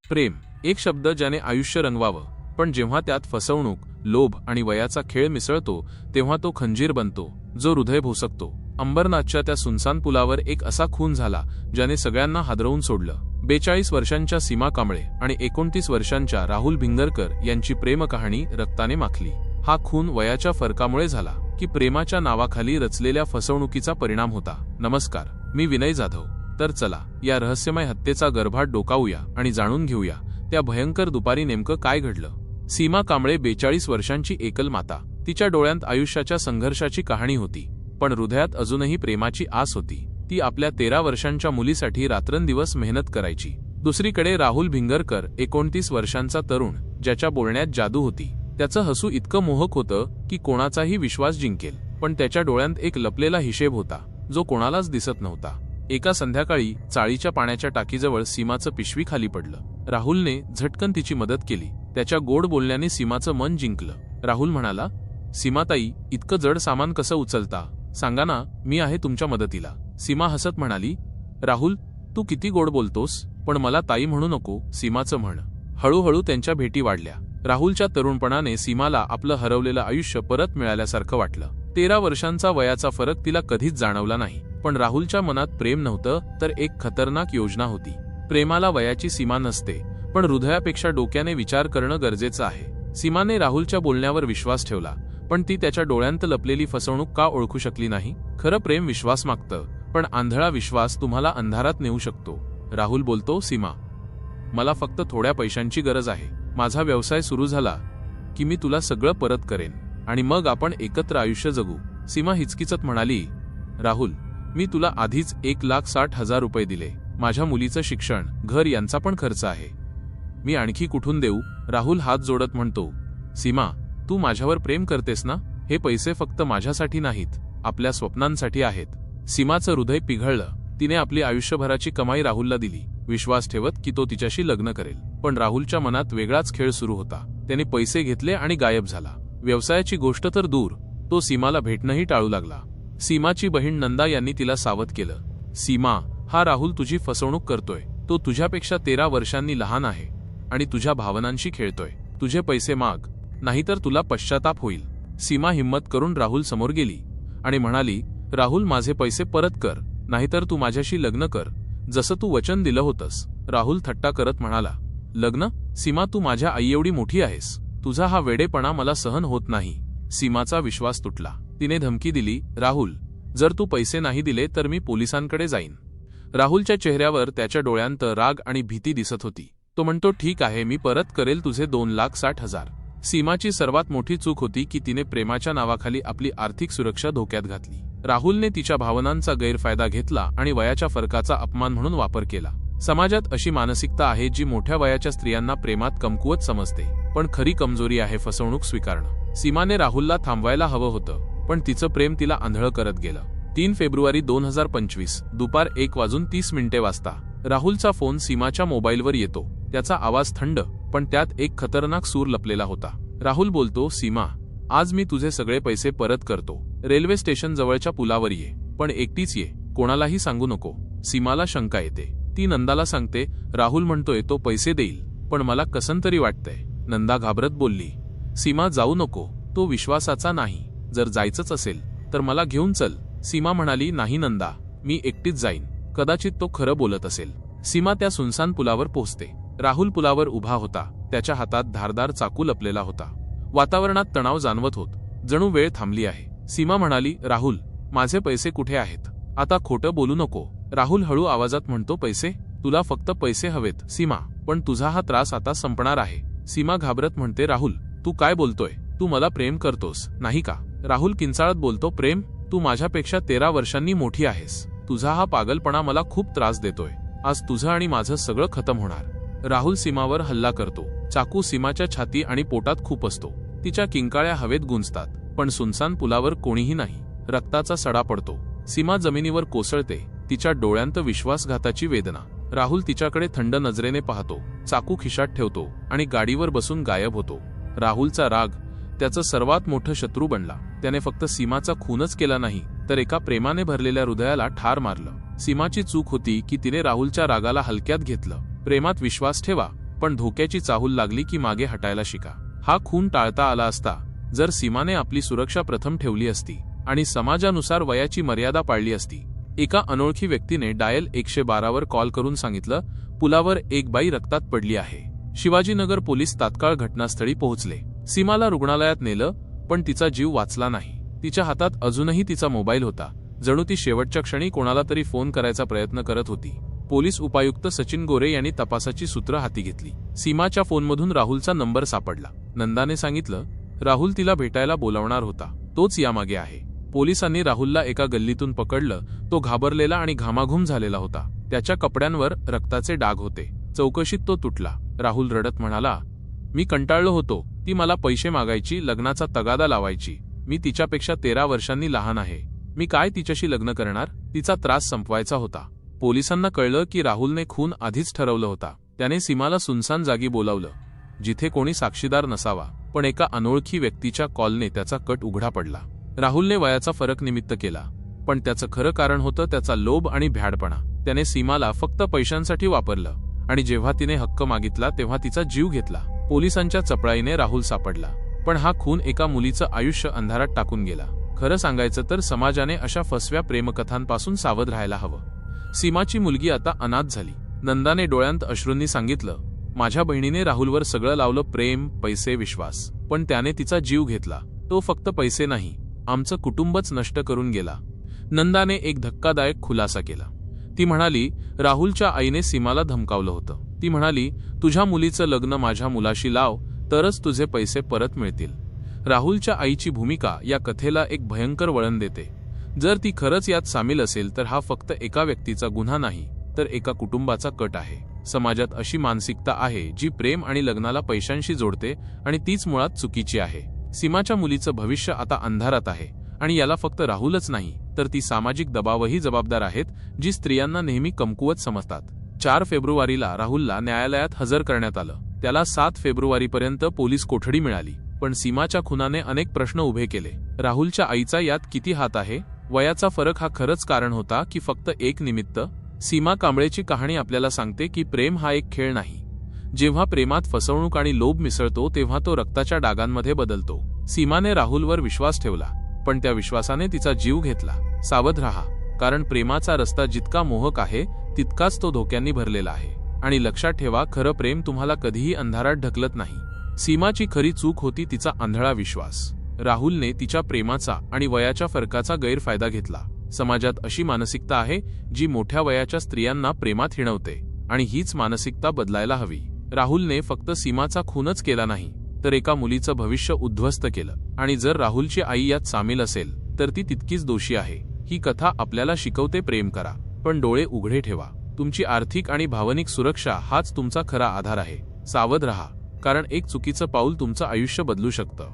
प्रेम, एक शब्द ज्याने आयुष्य रंगवावं, पण जेव्हा त्यात फसवणूक, लोभ आणि वयाचा खेळ मिसळतो तेव्हा तो खंजीर बनतो, जो हृदय भोसकतो. अंबरनाथच्या त्या सुनसान पुलावर एक असा खून झाला ज्याने सगळ्यांना हादरवून सोडलं. 42 वर्षांच्या सीमा कांबळे आणि 29 वर्षांच्या राहुल भिंगरकर यांची प्रेमकहाणी रक्ताने माखली. हा खून वयाच्या फरकामुळे झाला की प्रेमाच्या नावाखाली रचलेल्या फसवणुकीचा परिणाम होता? नमस्कार, मी विनय जाधव. तर चला या रहस्यमय हत्येचा गर्भात डोकावूया आणि जाणून घेऊया त्या भयंकर दुपारी नेमकं काय घडलं. सीमा कांबळे 42 वर्षांची एकल माता. तिच्या डोळ्यांत आयुष्याच्या संघर्षाची कहाणी होती, पण हृदयात अजूनही प्रेमाची आस होती. ती आपल्या 13 वर्षांच्या मुलीसाठी रात्रंदिवस मेहनत करायची. दुसरीकडे राहुल भिंगरकर, 29 वर्षांचा तरुण, ज्याच्या बोलण्यात जादू होती. त्याचं हसू इतकं मोहक होतं की कोणाचाही विश्वास जिंकेल, पण त्याच्या डोळ्यांत एक लपलेला हिशेब होता जो कोणालाच दिसत नव्हता. एका संध्याकाळी चाळीच्या पाण्याच्या टाकीजवळ सीमाचं पिशवी खाली पडलं. राहुलने झटकन तिची मदत केली. त्याच्या गोड बोलण्याने सीमाचं मन जिंकलं. राहुल म्हणाला, सीमाताई, इतकं जड सामान कसं उचलता? सांगा ना, मी आहे तुमच्या मदतीला. सीमा हसत म्हणाली, राहुल, तू किती गोड बोलतोस, पण मला ताई म्हणू नको, सीमाचं म्हण. हळूहळू त्यांच्या भेटी वाढल्या. राहुलच्या तरुणपणाने सीमाला आपलं हरवलेलं आयुष्य परत मिळाल्यासारखं वाटलं. 13 वर्षांचा वयाचा फरक तिला कधीच जाणवला नाही, पण राहुलच्या मनात प्रेम नव्हतं तर एक खतरनाक योजना होती. प्रेमाला वयाची सीमा नसते, पण हृदयापेक्षा डोक्याने विचार करणं गरजेचं आहे. सीमाने राहुलच्या बोलण्यावर विश्वास ठेवला, पण ती त्याच्या डोळ्यांत लपलेली फसवणूक का ओळखू शकली नाही? खरं प्रेम विश्वास मागतं, पण आंधळा विश्वास तुम्हाला अंधारात नेऊ शकतो. राहुल बोलतो, सीमा, मला फक्त थोड्या पैशांची गरज आहे. माझा व्यवसाय सुरू झाला की मी तुला सगळं परत करेन आणि मग आपण एकत्र आयुष्य जगू. सीमा हिचकिचत म्हणाली, राहुल, मी तुला आधीच 1,60,000 रुपये दिले. माझ्या मुलीचं शिक्षण, घर यांचा पण खर्च आहे. मी आणखी कुठून देऊ? राहुल हात जोडत म्हणतो, सीमा, तू माझ्यावर प्रेम करतेस ना? हे पैसे फक्त माझ्यासाठी नाहीत, आपल्या स्वप्नांसाठी आहेत. सीमाचं हृदय पिघळलं. तिने आपली आयुष्यभराची कमाई राहुलला दिली, विश्वास ठेवत की तो तिच्याशी लग्न करेल. पण राहुलच्या मनात वेगळाच खेळ सुरू होता. त्याने पैसे घेतले आणि गायब झाला. व्यवसायाची गोष्ट तर दूर, तो सीमाला भेटणंही टाळू लागला. सीमाची बहीण नंदा यांनी तिला सावध केलं, सीमा, हा राहुल तुझी फसवणूक करतोय. तो तुझ्यापेक्षा 13 वर्षांनी लहान आहे आणि तुझ्या भावनांशी खेळतोय. तुझे पैसे माग, नाहीतर तुला पश्चाताप होईल. सीमा हिम्मत करून राहुल समोर गेली आणि म्हणाली, राहुल, माझे पैसे परत कर, नाहीतर तू माझ्याशी लग्न कर, जसं तू वचन दिलं होतंस. राहुल थट्टा करत म्हणाला, लग्न? सीमा, तू माझ्या आई एवढी मोठी आहेस. तुझा हा वेडेपणा मला सहन होत नाही. सीमाचा विश्वास तुटला. तिने धमकी दिली, राहुल, जर तू पैसे नाही दिले तर मी पोलिसांकडे जाईन. राहुलच्या चेहऱ्यावर, त्याच्या डोळ्यांत राग आणि भीती दिसत होती. तो म्हणतो, ठीक आहे, मी परत करेल तुझे 2,60,000. सीमाची सर्वात मोठी चूक होती की तिने प्रेमाच्या नावाखाली आपली आर्थिक सुरक्षा धोक्यात घातली. राहुलने तिच्या भावनांचा गैरफायदा घेतला आणि वयाच्या फरकाचा अपमान म्हणून वापर केला. समाजात अशी मानसिकता आहे जी मोठ्या वयाच्या स्त्रियांना प्रेमात कमकुवत समजते, पण खरी कमजोरी आहे फसवणूक स्वीकारणं. सीमाने राहुलला थांबवायला हवं होतं, पण तिचं प्रेम तिला आंधळं करत गेलं. 3 फेब्रुवारी 2025 दुपार 1:30 वाजता राहुलचा फोन सीमाच्या मोबाईलवर येतो. त्याचा आवाज थंड, पण त्यात एक खतरनाक सूर लपलेला होता. राहुल बोलतो, सीमा, आज मी तुझे सगळे पैसे परत करतो. रेल्वे स्टेशन जवळच्या पुलावर ये, पण एकटीच ये, कोणालाही सांगू नको. सीमाला शंका येते. ती नंदाला सांगते. राहुल म्हणतोय, तो पैसे देईल, पण मला कसं तरी वाटतंय. नंदा घाबरत बोलली, सीमा, जाऊ नको, तो विश्वासाचा नाही. जर जायचंच असेल तर मला घेऊन चल. सीमा म्हणाली, नाही नंदा, मी एकटीच जाईन. कदाचित तो खरं बोलत असेल. सीमा त्या सुनसान पुलावर पोहोचते. राहुल पुलावर उभा होता. त्याच्या हातात धारदार चाकू लपलेला होता. वातावरणात तणाव जाणवत होत, जणू वेळ थांबली आहे. सीमा म्हणाली, राहुल, माझे पैसे कुठे आहेत? आता खोटं बोलू नको. राहुल हळू आवाजात म्हणतो, पैसे? तुला फक्त पैसे हवेत सीमा, पण तुझा हा त्रास आता संपणार आहे. सीमा घाबरत म्हणते, राहुल, तू काय बोलतोय? तू मला प्रेम करतोस, नाही का? राहुल किंचाळत बोलतो, प्रेम? तू माझ्यापेक्षा 13 वर्षांनी मोठी आहेस. तुझा हा पागलपणा मला खूप त्रास देतोय. आज तुझं आणि माझं सगळं खतम होणार. राहुल सीमावर हल्ला करतो. चाकू सीमाच्या छाती आणि पोटात खूप असतो. तिच्या किंकाळ्या हवेत गुंजतात, पण सुनसान पुलावर कोणीही नाही. रक्ताचा सडा पडतो. सीमा जमिनीवर कोसळते. तिच्या डोळ्यांत विश्वासघाताची वेदना. राहुल तिच्याकडे थंड नजरेने पाहतो, चाकू खिशात ठेवतो आणि गाडीवर बसून गायब होतो. राहुलचा राग त्याचं सर्वात मोठं शत्रू बनला. त्याने फक्त सीमाचा खूनच केला नाही, तर एका प्रेमाने भरलेल्या हृदयाला ठार मारलं. सीमाची चूक होती की तिने राहुलच्या रागाला हलक्यात घेतलं. प्रेमात विश्वास ठेवा, पण धोक्याची चाहूल लागली की मागे हटायला शिका. हा खून टाळता आला असता जर सीमाने आपली सुरक्षा प्रथम ठेवली असती आणि समाजानुसार वयाची मर्यादा पाळली असती. एका अनोळखी व्यक्तीने डायल 112 वर कॉल करून सांगितलं, पुलावर एक बाई रक्तात पडली आहे. शिवाजीनगर पोलीस तात्काळ घटनास्थळी पोहोचले. सीमाला रुग्णालयात नेलं, पण तिचा जीव वाचला नाही. तिच्या हातात अजूनही तिचा मोबाईल होता. जणू ती शेवटच्या क्षणी कोणाला तरी फोन करायचा प्रयत्न करत होती. पोलीस उपायुक्त सचिन गोरे यांनी तपासाची सूत्र हाती घेतली. सीमाच्या फोनमधून राहुलचा नंबर सापडला. नंदाने सांगितलं, राहुल तिला भेटायला बोलावणार होता, तोच यामागे आहे. पोलिसांनी राहुलला एका गल्लीतून पकडलं. तो घाबरलेला आणि घामाघूम झालेला होता. त्याच्या कपड्यांवर रक्ताचे डाग होते. चौकशीत तो तुटला. राहुल रडत म्हणाला, मी कंटाळलो होतो. ती मला पैसे मागायची, लग्नाचा तगादा लावायची. मी तिच्यापेक्षा 13 वर्षांनी लहान आहे. मी काय तिच्याशी लग्न करणार? तिचा त्रास संपवायचा होता. पोलिसांना कळलं की राहुलने खून आधीच ठरवलं होता. त्याने सीमाला सुनसान जागी बोलावलं, जिथे कोणी साक्षीदार नसावा. पण एका अनोळखी व्यक्तीच्या कॉलने त्याचा कट उघडा पडला. राहुलने वयाचा फरक निमित्त केला, पण त्याचं खरं कारण होतं त्याचा लोभ आणि भ्याडपणा. त्याने सीमाला फक्त पैशांसाठी वापरलं आणि जेव्हा तिने हक्क मागितला तेव्हा तिचा जीव घेतला. पोलिसांच्या चपळाईने राहुल सापडला, पण हा खून एका मुलीचं आयुष्य अंधारात टाकून गेला. खरं सांगायचं तर समाजाने अशा फसव्या प्रेमकथांपासून सावध राहायला हवं. सीमाची मुलगी आता अनाथ झाली. नंदाने डोळ्यांत अश्रूंनी सांगितलं, माझ्या बहिणीने राहुलवर सगळं लावलं, प्रेम, पैसे, विश्वास. पण त्याने तिचा जीव घेतला. तो फक्त पैसे नाही, आमचं कुटुंबच नष्ट करून गेला. नंदाने एक धक्कादायक खुलासा केला. ती म्हणाली, राहुलच्या आईने सीमाला धमकावलं होतं. ती म्हणाली, तुझ्या मुलीचं लग्न माझ्या मुलाशी लाव, तरच तुझे पैसे परत मिळतील. राहुलच्या आईची भूमिका या कथेला एक भयंकर वळण देते. जर ती खरंच यात सामील असेल तर हा फक्त एका व्यक्तीचा गुन्हा नाही, तर एका कुटुंबाचा कट आहे. समाजात अशी मानसिकता आहे जी प्रेम आणि लग्नाला पैशांशी जोडते, आणि तीच मुळात चुकीची आहे. सीमाच्या मुलीचं भविष्य आता अंधारात आहे, आणि याला फक्त राहुलच नाही तर ती सामाजिक दबावही जबाबदार आहेत, जी स्त्रियांना नेहमी कमकुवत समजतात. 4 फेब्रुवारीला राहुलला न्यायालयात हजर करण्यात आलं. त्याला 7 फेब्रुवारीपर्यंत पोलीस कोठडी मिळाली. पण सीमाच्या खुनाने अनेक प्रश्न उभे केले. राहुलच्या आईचा यात किती हात आहे? वयाचा फरक हा खरंच कारण होता की फक्त एक निमित्त? सीमा कांबळेची कहाणी आपल्याला सांगते की प्रेम हा एक खेळ नाही. जेव्हा प्रेमात फसवणूक आणि लोभ मिसळतो तेव्हा तो रक्ताच्या डागांमध्ये बदलतो. सीमाने राहुलवर विश्वास ठेवला, पण त्या विश्वासाने तिचा जीव घेतला. सावध राहा, कारण प्रेमाचा रस्ता जितका मोहक आहे तितकाच तो धोक्यांनी भरलेला आहे. आणि लक्षात ठेवा, खरं प्रेम तुम्हाला कधीही अंधारात ढकलत नाही. सीमाची खरी चूक होती तिचा आंधळा विश्वास. राहुलने तिच्या प्रेमाचा आणि वयाच्या फरकाचा गैरफायदा घेतला. समाजात अशी मानसिकता आहे जी मोठ्या वयाच्या स्त्रियांना प्रेमात हिणवते, आणि हीच मानसिकता बदलायला हवी. राहुलने फक्त सीमाचा खूनच केला नाही, तर एका मुलीचं भविष्य उद्ध्वस्त केलं. आणि जर राहुलची आई यात सामील असेल तर ती तितकीच दोषी आहे. ही कथा आपल्याला शिकवते, प्रेम करा, पण डोळे उघडे ठेवा. तुमची आर्थिक आणि भावनिक सुरक्षा हाच तुमचा खरा आधार आहे. सावध रहा, कारण एक चुकीचं पाऊल तुमचं आयुष्य बदलू शकतं.